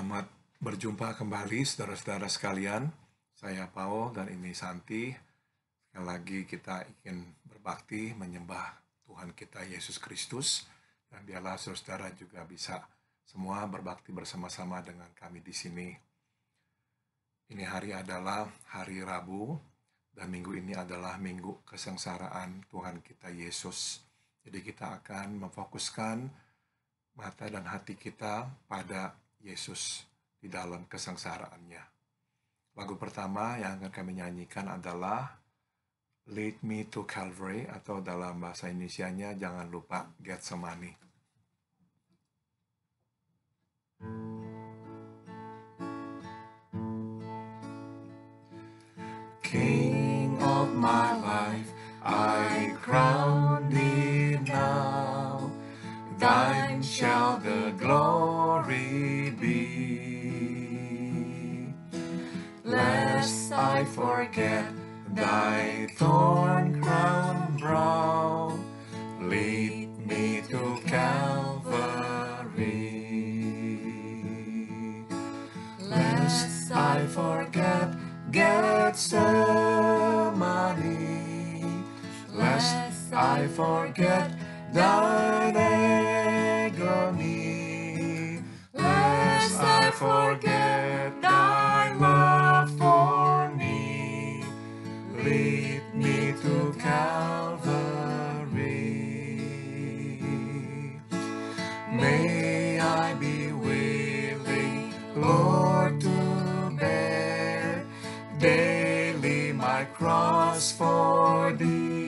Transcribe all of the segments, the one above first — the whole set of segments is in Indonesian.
Selamat berjumpa kembali saudara-saudara sekalian. Saya Paul dan ini Santi. Sekali lagi kita ingin berbakti menyembah Tuhan kita Yesus Kristus. Dan biarlah saudara-saudara juga bisa semua berbakti bersama-sama dengan kami di sini. Ini hari adalah hari Rabu dan minggu ini adalah minggu kesengsaraan Tuhan kita Yesus. Jadi kita akan memfokuskan mata dan hati kita pada Yesus di dalam kesengsaraannya. Lagu pertama yang akan kami nyanyikan adalah Lead Me to Calvary, atau dalam bahasa Indonesianya jangan lupa Getsemani. King of my life, I crown thee now. Thine shall the glory be. Lest I forget thy thorn crown brow, lead me to Calvary. Lest I forget Gethsemane, lest I forget thine agony, lest I forget thy love for me, lead me to Calvary. May I be willing, Lord, to bear daily my cross for thee.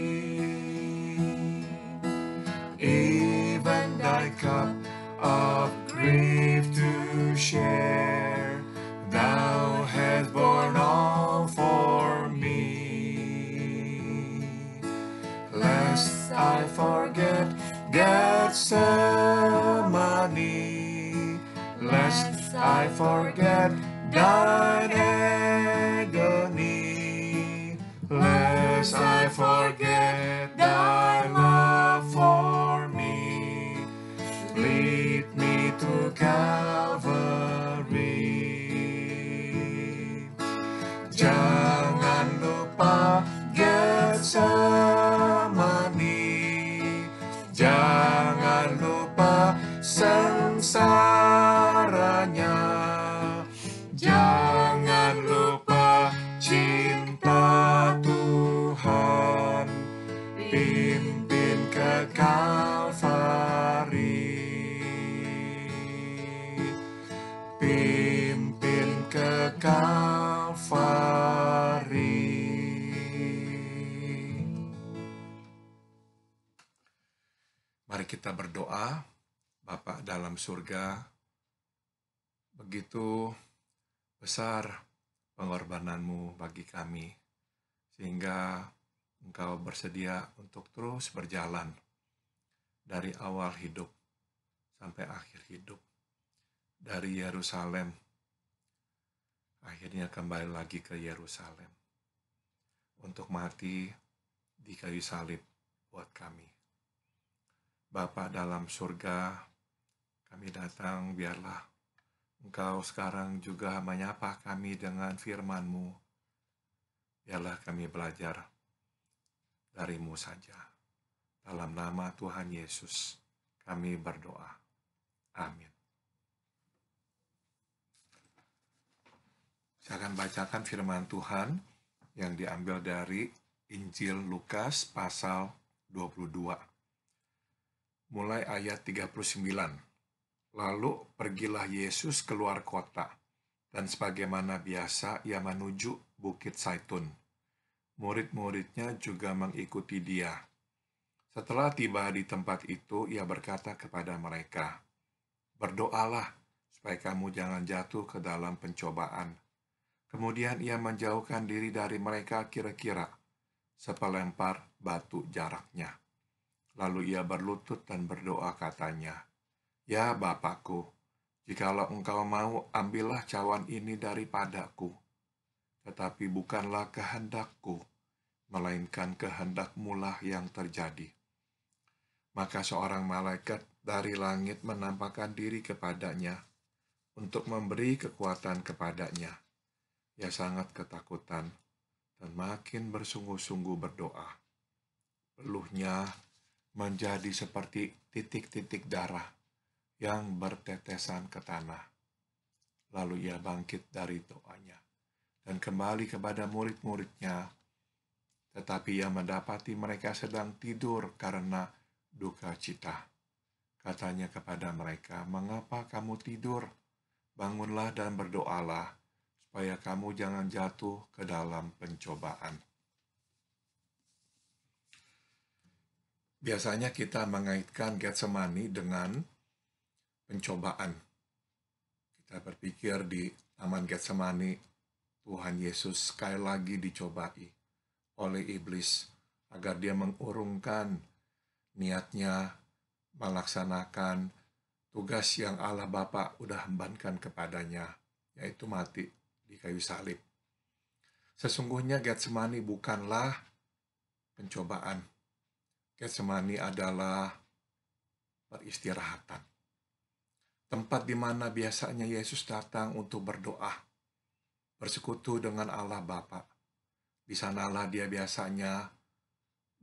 Even thy cup of grief to share, thou hast borne all for me. Lest I forget Gethsemane, lest I forget thine agony, lest I forget thy love for me, lead me to Calvary. Jangan lupa Getsemani, jangan lupa sengsaranya, jangan lupa cinta Tuhan, pimpin ke Kalvari, pimpin ke Kalvari. Mari kita berdoa. Bapa dalam surga, begitu besar pengorbananmu bagi kami, sehingga Engkau bersedia untuk terus berjalan dari awal hidup sampai akhir hidup. Dari Yerusalem, akhirnya kembali lagi ke Yerusalem untuk mati di kayu salib buat kami. Bapa dalam surga, kami datang, biarlah Engkau sekarang juga menyapa kami dengan firman-Mu. Biarlah kami belajar dari-Mu saja. Dalam nama Tuhan Yesus, kami berdoa. Amin. Saya akan bacakan firman Tuhan yang diambil dari Injil Lukas pasal 22. Mulai ayat 39. Lalu pergilah Yesus keluar kota, dan sebagaimana biasa ia menuju Bukit Zaitun. Murid-muridnya juga mengikuti dia. Setelah tiba di tempat itu, ia berkata kepada mereka, "Berdoalah supaya kamu jangan jatuh ke dalam pencobaan." Kemudian ia menjauhkan diri dari mereka kira-kira sepelempar batu jaraknya. Lalu ia berlutut dan berdoa katanya, "Ya Bapakku, jikalau Engkau mau, ambillah cawan ini daripadaku. Tetapi bukanlah kehendakku, melainkan kehendak-Mu lah yang terjadi." Maka seorang malaikat dari langit menampakkan diri kepadanya, untuk memberi kekuatan kepadanya. Ia sangat ketakutan dan makin bersungguh-sungguh berdoa. Peluhnya menjadi seperti titik-titik darah yang bertetesan ke tanah. Lalu ia bangkit dari doanya dan kembali kepada murid-muridnya. Tetapi ia mendapati mereka sedang tidur karena duka cita. Katanya kepada mereka, "Mengapa kamu tidur? Bangunlah dan berdoalah, supaya kamu jangan jatuh ke dalam pencobaan." Biasanya kita mengaitkan Getsemani dengan pencobaan. Kita berpikir di Taman Getsemani, Tuhan Yesus sekali lagi dicobai oleh iblis agar dia mengurungkan niatnya melaksanakan tugas yang Allah Bapa udah embankan kepadanya, yaitu mati di kayu salib. Sesungguhnya Getsemani bukanlah pencobaan. Getsemani adalah peristirahatan. Tempat di mana biasanya Yesus datang untuk berdoa, bersekutu dengan Allah Bapa. Di sanalah dia biasanya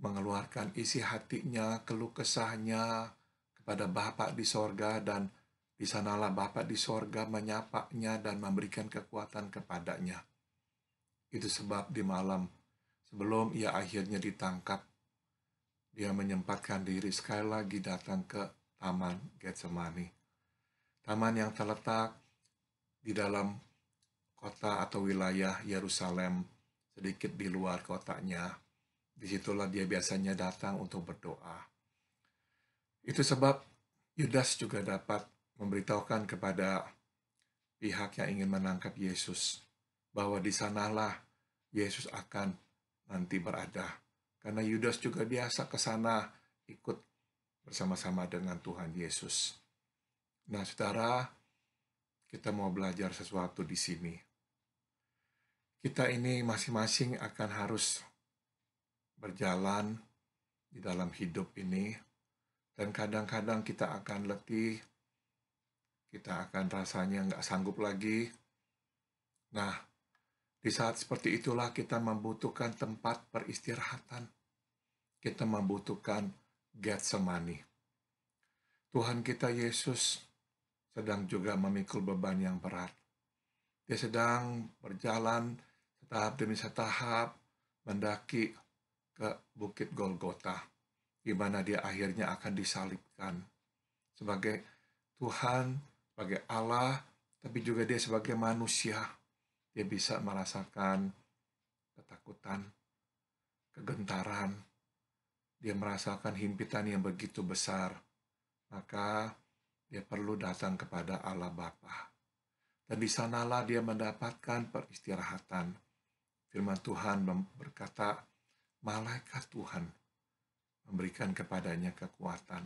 mengeluarkan isi hatinya, keluh kesahnya kepada Bapa di sorga, dan di sanalah Bapa di sorga menyapanya dan memberikan kekuatan kepadanya. Itu sebab di malam sebelum ia akhirnya ditangkap, dia menyempatkan diri sekali lagi datang ke Taman Getsemani. Taman yang terletak di dalam kota atau wilayah Yerusalem, sedikit di luar kotanya. Disitulah dia biasanya datang untuk berdoa. Itu sebab Yudas juga dapat memberitahukan kepada pihak yang ingin menangkap Yesus bahwa di sanalah Yesus akan nanti berada. Karena Yudas juga biasa ke sana ikut bersama-sama dengan Tuhan Yesus. Nah, saudara, kita mau belajar sesuatu di sini. Kita ini masing-masing akan harus berjalan di dalam hidup ini, dan kadang-kadang kita akan letih, kita akan rasanya nggak sanggup lagi. Nah, di saat seperti itulah kita membutuhkan tempat peristirahatan. Kita membutuhkan Getsemani. Tuhan kita Yesus sedang juga memikul beban yang berat. Dia sedang berjalan tahap demi tahap mendaki ke Bukit Golgota, di mana dia akhirnya akan disalibkan sebagai Tuhan, sebagai Allah, tapi juga dia sebagai manusia. Dia bisa merasakan ketakutan, kegentaran, dia merasakan himpitan yang begitu besar. Maka dia perlu datang kepada Allah Bapa. Dan di sanalah dia mendapatkan peristirahatan. Firman Tuhan berkata, malaikat Tuhan memberikan kepadanya kekuatan.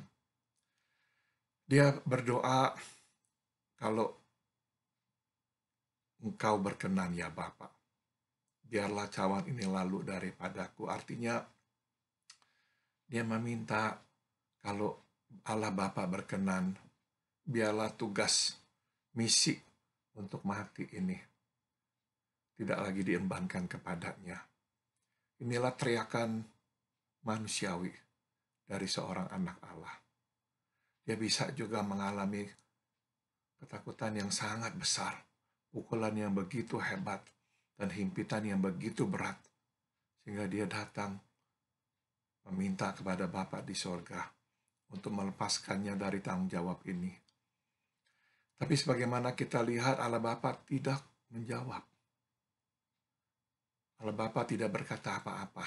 Dia berdoa, kalau Engkau berkenan ya Bapa, biarlah cawan ini lalu daripadaku. Artinya dia meminta kalau Allah Bapa berkenan, biarlah tugas misi untuk mati ini tidak lagi diembankan kepadanya. Inilah teriakan manusiawi dari seorang anak Allah. Dia bisa juga mengalami ketakutan yang sangat besar, pukulan yang begitu hebat, dan himpitan yang begitu berat, sehingga dia datang meminta kepada Bapa di sorga untuk melepaskannya dari tanggung jawab ini. Tapi sebagaimana kita lihat, Allah Bapa tidak menjawab. Allah Bapa tidak berkata apa-apa.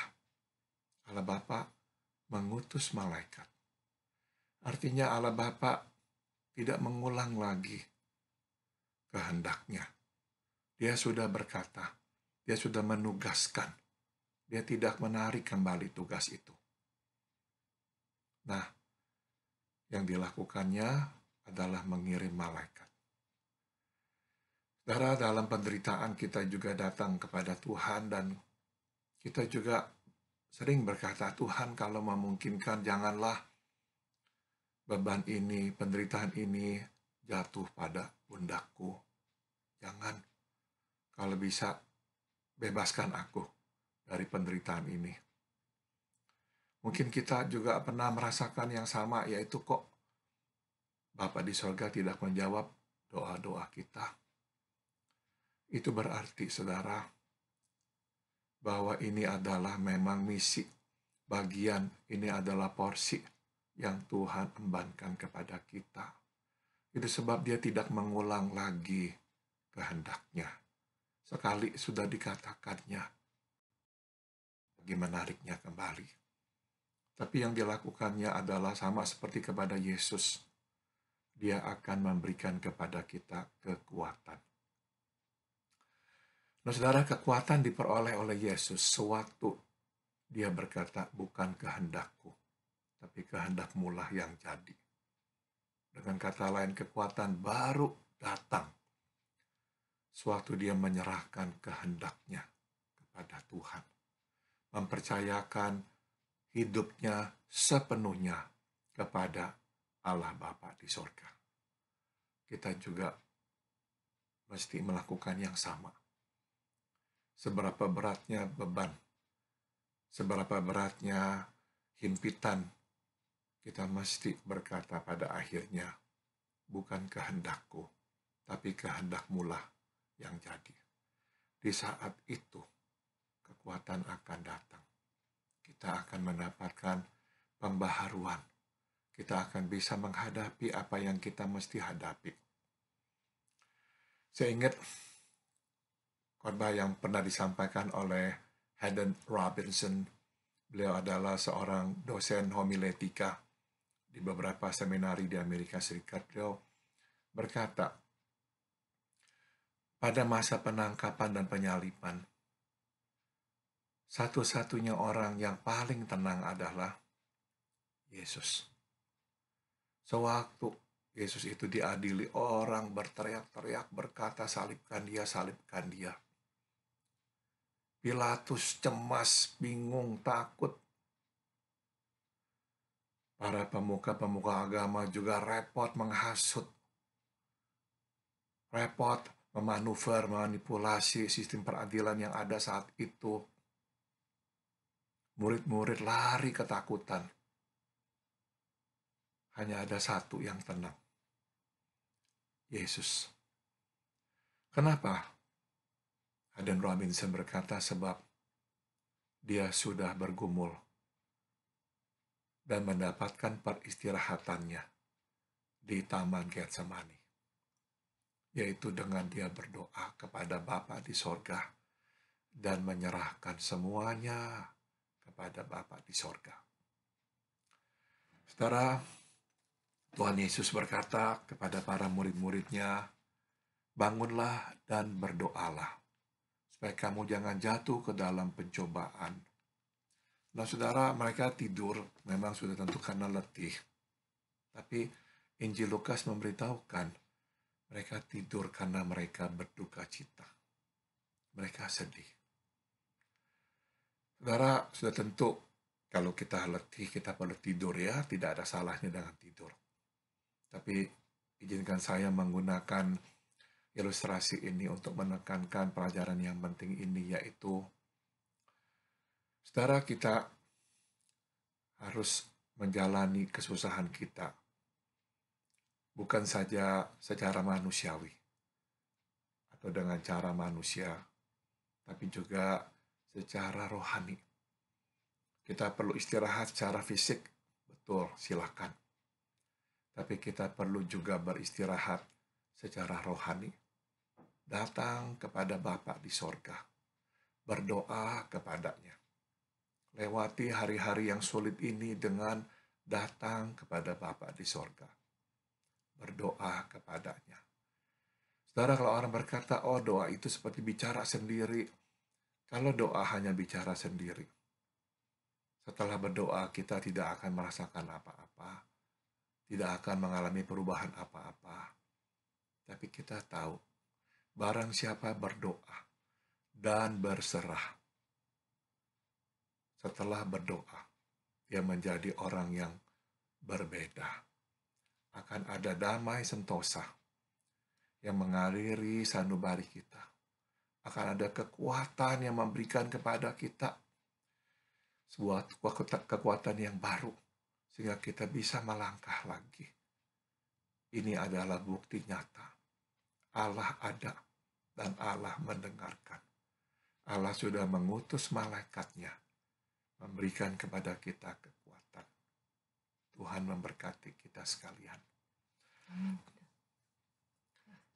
Allah Bapa mengutus malaikat. Artinya Allah Bapa tidak mengulang lagi kehendaknya. Dia sudah berkata, dia sudah menugaskan. Dia tidak menarik kembali tugas itu. Nah, yang dilakukannya adalah mengirim malaikat. Saudara, dalam penderitaan kita juga datang kepada Tuhan, dan kita juga sering berkata, Tuhan kalau memungkinkan janganlah beban ini, penderitaan ini jatuh pada pundakku. Jangan, kalau bisa bebaskan aku dari penderitaan ini. Mungkin kita juga pernah merasakan yang sama, yaitu kok Bapa di sorga tidak menjawab doa-doa kita. Itu berarti, saudara, bahwa ini adalah memang misi, bagian, ini adalah porsi yang Tuhan embankan kepada kita. Itu sebab dia tidak mengulang lagi kehendaknya. Sekali sudah dikatakannya, bagi menariknya kembali. Tapi yang dilakukannya adalah sama seperti kepada Yesus. Dia akan memberikan kepada kita kekuatan. Nah, saudara, kekuatan diperoleh oleh Yesus sewaktu dia berkata, bukan kehendakku, tapi kehendakmu lah yang jadi. Dengan kata lain, kekuatan baru datang sewaktu dia menyerahkan kehendaknya kepada Tuhan. Mempercayakan hidupnya sepenuhnya kepada Allah Bapa di sorga. Kita juga mesti melakukan yang sama. Seberapa beratnya beban, seberapa beratnya himpitan, kita mesti berkata pada akhirnya, bukan kehendakku, tapi kehendakmu lah yang jadi. Di saat itu, kekuatan akan datang. Kita akan mendapatkan pembaharuan. Kita akan bisa menghadapi apa yang kita mesti hadapi. Saya ingat khotbah yang pernah disampaikan oleh Haddon Robinson. Beliau adalah seorang dosen homiletika di beberapa seminari di Amerika Serikat. Beliau berkata, pada masa penangkapan dan penyaliban, satu-satunya orang yang paling tenang adalah Yesus. Sewaktu Yesus itu diadili, orang berteriak-teriak berkata, salibkan dia, salibkan dia. Pilatus cemas, bingung, takut. Para pemuka-pemuka agama juga repot menghasut. Repot memanuver, manipulasi sistem peradilan yang ada saat itu. Murid-murid lari ketakutan. Hanya ada satu yang tenang. Yesus. Kenapa? Haddon Robinson berkata, sebab dia sudah bergumul dan mendapatkan peristirahatannya di Taman Getsemani, yaitu dengan dia berdoa kepada Bapa di sorga dan menyerahkan semuanya kepada Bapa di sorga. Saudara, Tuhan Yesus berkata kepada para murid-muridnya, bangunlah dan berdoalah, supaya kamu jangan jatuh ke dalam pencobaan. Nah, saudara, mereka tidur, memang sudah tentu karena letih. Tapi Injil Lukas memberitahukan, mereka tidur karena mereka berduka cita. Mereka sedih. Saudara, sudah tentu kalau kita letih, kita perlu tidur ya. Tidak ada salahnya dengan tidur. Tapi izinkan saya menggunakan ilustrasi ini untuk menekankan pelajaran yang penting ini, yaitu saudara, kita harus menjalani kesusahan kita bukan saja secara manusiawi atau dengan cara manusia, tapi juga secara rohani. Kita perlu istirahat secara fisik, betul, silakan. Tapi kita perlu juga beristirahat secara rohani. Datang kepada Bapa di sorga, berdoa kepadanya. Lewati hari-hari yang sulit ini dengan datang kepada Bapa di sorga, berdoa kepadanya. Saudara, kalau orang berkata, oh doa itu seperti bicara sendiri. Kalau doa hanya bicara sendiri, setelah berdoa kita tidak akan merasakan apa-apa, tidak akan mengalami perubahan apa-apa. Tapi kita tahu, barang siapa berdoa dan berserah, setelah berdoa, dia menjadi orang yang berbeda. Akan ada damai sentosa yang mengaliri sanubari kita. Akan ada kekuatan yang memberikan kepada kita sebuah kekuatan yang baru, sehingga kita bisa melangkah lagi. Ini adalah bukti nyata. Allah ada dan Allah mendengarkan. Allah sudah mengutus malaikatnya, memberikan kepada kita kekuatan. Tuhan memberkati kita sekalian.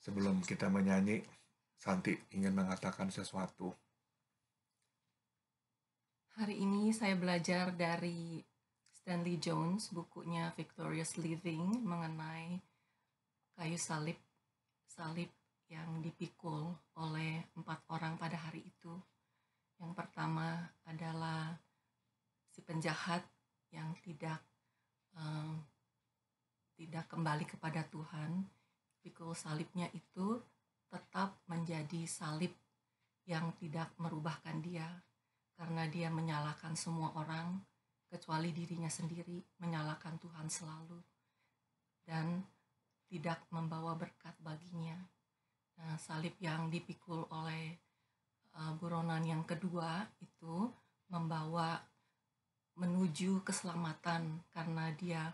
Sebelum kita menyanyi, Santi ingin mengatakan sesuatu. Hari ini saya belajar dari Stanley Jones, bukunya Victorious Living, mengenai kayu salib yang dipikul oleh 4 orang pada hari itu. Yang pertama adalah si penjahat yang tidak kembali kepada Tuhan. Pikul salibnya itu tetap menjadi salib yang tidak merubahkan dia, karena dia menyalahkan semua orang kecuali dirinya sendiri, menyalahkan Tuhan selalu, dan tidak membawa berkat baginya. Nah, salib yang dipikul oleh buronan yang kedua itu membawa menuju keselamatan, karena dia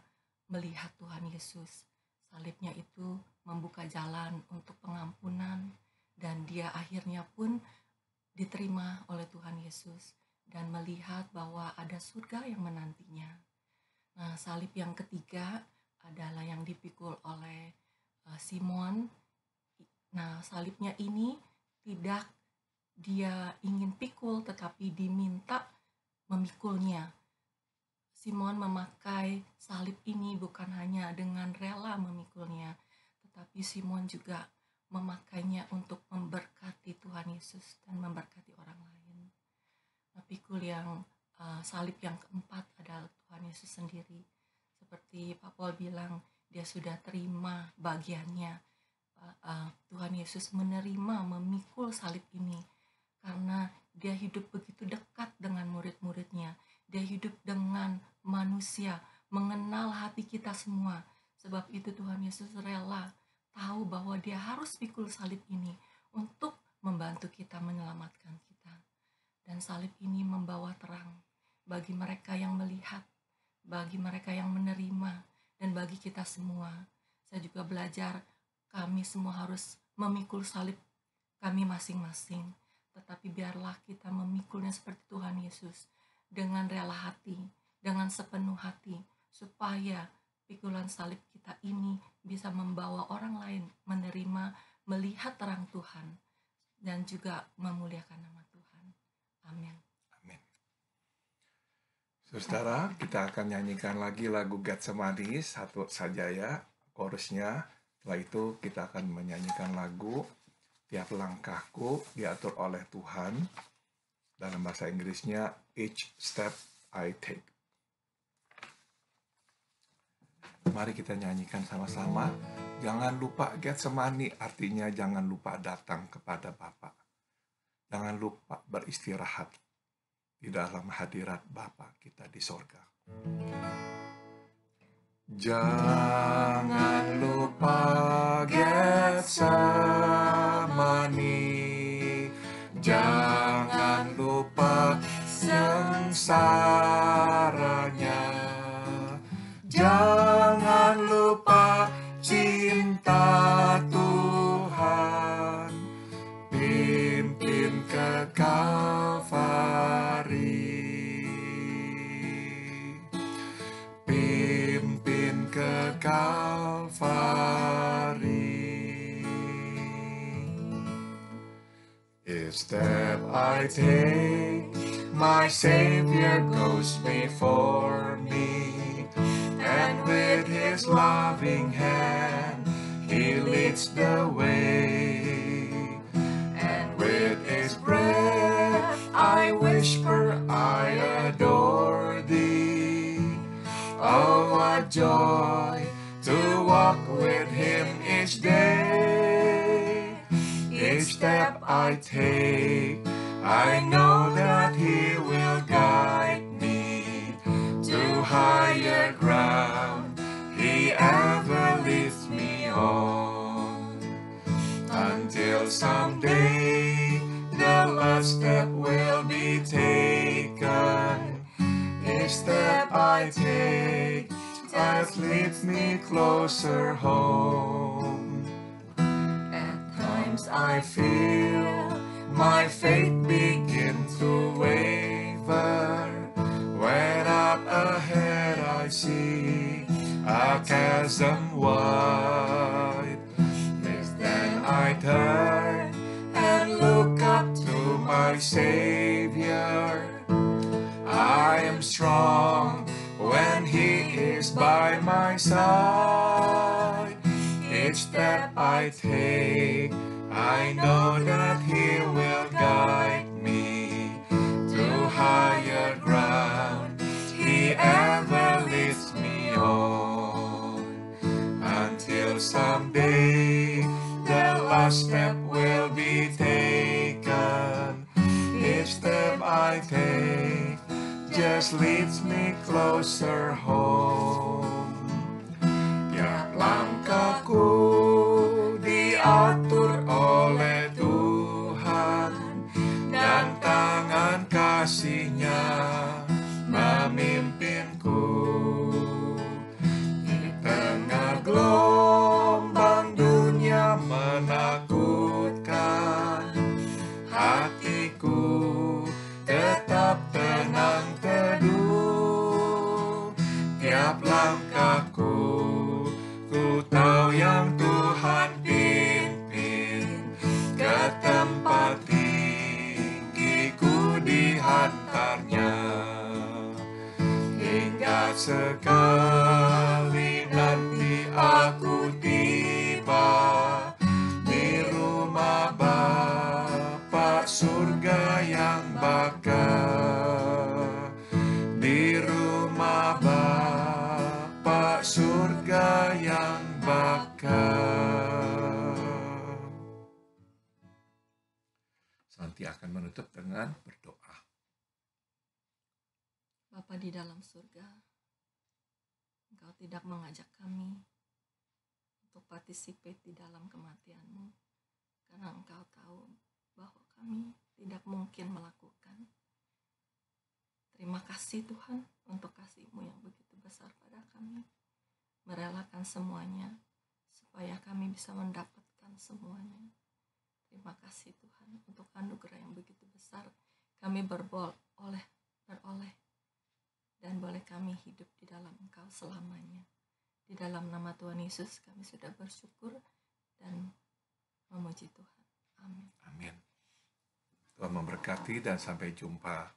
melihat Tuhan Yesus. Salibnya itu membuka jalan untuk pengampunan, dan dia akhirnya pun diterima oleh Tuhan Yesus dan melihat bahwa ada surga yang menantinya. Nah, salib yang ketiga adalah yang dipikul oleh Simon. Nah, salibnya ini tidak dia ingin pikul, tetapi diminta memikulnya. Simon memakai salib ini bukan hanya dengan rela memikulnya, tetapi Simon juga memakainya untuk memberkati Tuhan Yesus dan memberkati orang lain. Pikul yang salib yang keempat adalah Tuhan Yesus sendiri. Seperti Pak Paul bilang, dia sudah terima bagiannya. Tuhan Yesus menerima memikul salib ini karena dia hidup begitu dekat dengan murid-muridnya. Dia hidup dengan manusia, mengenal hati kita semua. Sebab itu Tuhan Yesus rela tahu bahwa dia harus pikul salib ini untuk membantu kita, menyelamatkan kita. Dan salib ini membawa terang bagi mereka yang melihat, bagi mereka yang menerima, dan bagi kita semua. Saya juga belajar, kami semua harus memikul salib kami masing-masing. Tetapi biarlah kita memikulnya seperti Tuhan Yesus, dengan rela hati, dengan sepenuh hati, supaya pikulan salib kita ini bisa membawa orang lain menerima, melihat terang Tuhan, dan juga memuliakan nama Tuhan. Amin. Amin. Saudara, kita akan nyanyikan lagi lagu Getsemani, satu saja ya, chorusnya. Setelah itu kita akan menyanyikan lagu Tiap Langkahku Diatur Oleh Tuhan. Dalam bahasa Inggrisnya, Each Step I Take. Mari kita nyanyikan sama-sama. Jangan lupa Getsemani, artinya jangan lupa datang kepada Bapa. Jangan lupa beristirahat di dalam hadirat Bapa kita di sorga. Jangan lupa Getsemani, jangan lupa sengsaranya, jangan lupa cinta Tuhan, pimpin ke Kalvari, pimpin ke Kalvari. Each step I take, my Savior goes before me, and with His loving hand He leads the way, and with His breath I whisper, I adore Thee. Oh, what joy to walk with Him each day. Each step I take, I know that He will guide me to higher ground. He ever leads me on. until someday the last step will be taken. Each step I take just leads me closer home. At times I feel my faith begin to waver, when up ahead I see a chasm wide. Yes, then I turn and look up to my Savior. I am strong when He is by my side. Each step I take, I know that He will guide me to higher ground. He ever leads me on, until someday the last step will be taken. Each step I take just leads me closer home. Tiap langkahku diatur oleh Tuhan, dan tangan kasih-Nya memimpinku. Di tengah gelombang dunia menakutkan, hatiku tetap tenang teduh. Tiap langkahku, ku tahu yang Tuhan pimpin. Ke tempat tinggi ku dihantarnya, hingga sekali nanti aku tiba di rumah Bapa surga yang bakal. Di rumah Bapa surga yang bakal. Santi akan menutup dengan berdoa. Bapa di dalam surga, Engkau tidak mengajak kami untuk participate di dalam kematian-Mu, karena Engkau tahu bahwa kami tidak mungkin melakukan. Terima kasih Tuhan untuk kasih-Mu yang begitu besar pada kami, merelakan semuanya supaya kami bisa mendapatkan semuanya. Terima kasih Tuhan untuk anugerah yang begitu besar kami beroleh, dan boleh kami hidup di dalam Engkau selamanya. Di dalam nama Tuhan Yesus kami sudah bersyukur dan memuji Tuhan. Amin. Amin. Tuhan memberkati dan sampai jumpa.